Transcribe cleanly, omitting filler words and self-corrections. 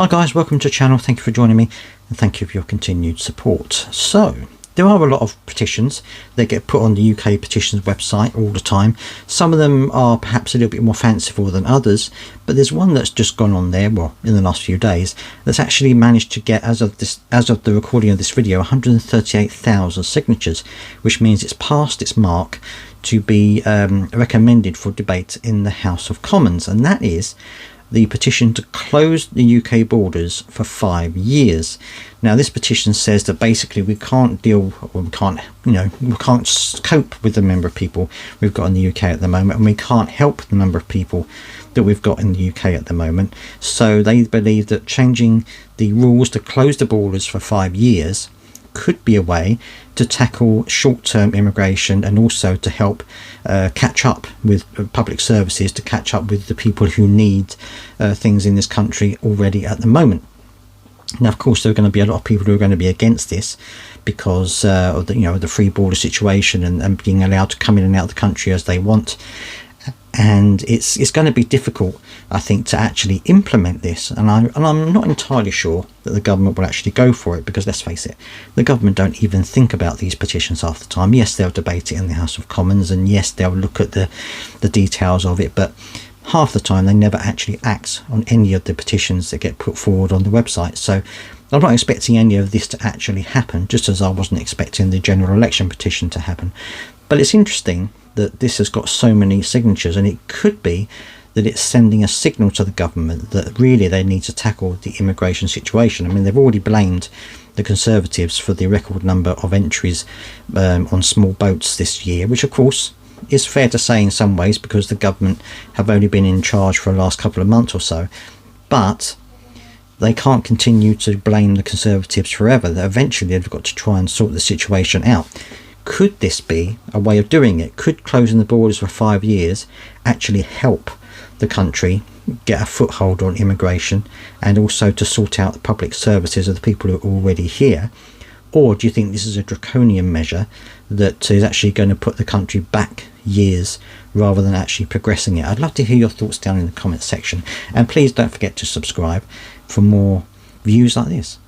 Hi guys, welcome to the channel. Thank you for joining me and thank you for your continued support. So there are a lot of petitions that get put on the UK petitions website all the time. Some of them are perhaps a little bit more fanciful than others, but there's one that's just gone on there, well, in the last few days, that's actually managed to get, as of the recording of this video, 138,000 signatures, which means it's passed its mark to be recommended for debate in the House of Commons, and that is the petition to close the UK borders for 5 years. Now this petition says that basically we can't deal, or we can't cope with the number of people we've got in the UK at the moment, and we can't help the number of people that we've got in the UK at the moment. So they believe that changing the rules to close the borders for 5 years could be a way to tackle short-term immigration and also to help catch up with public services, to catch up with the people who need things in this country already at the moment. Now of course there are going to be a lot of people who are going to be against this because of the free border situation and being allowed to come in and out of the country as they want. And it's going to be difficult, I think, to actually implement this, and I'm not entirely sure that the government will actually go for it, because let's face it, the government don't even think about these petitions half the time. Yes, they'll debate it in the House of Commons, and yes, they'll look at the details of it, but half the time they never actually act on any of the petitions that get put forward on the website. So I'm not expecting any of this to actually happen, just as I wasn't expecting the general election petition to happen. But it's interesting that this has got so many signatures, and it could be that it's sending a signal to the government that really they need to tackle the immigration situation. I mean, they've already blamed the Conservatives for the record number of entries on small boats this year, which of course is fair to say in some ways, because the government have only been in charge for the last couple of months or so. But they can't continue to blame the Conservatives forever. Eventually they've got to try and sort the situation out. Could this be a way of doing it? Could closing the borders for 5 years actually help the country get a foothold on immigration, and also to sort out the public services of the people who are already here? Or do you think this is a draconian measure that is actually going to put the country back years rather than actually progressing it? I'd love to hear your thoughts down in the comments section, and please don't forget to subscribe for more views like this.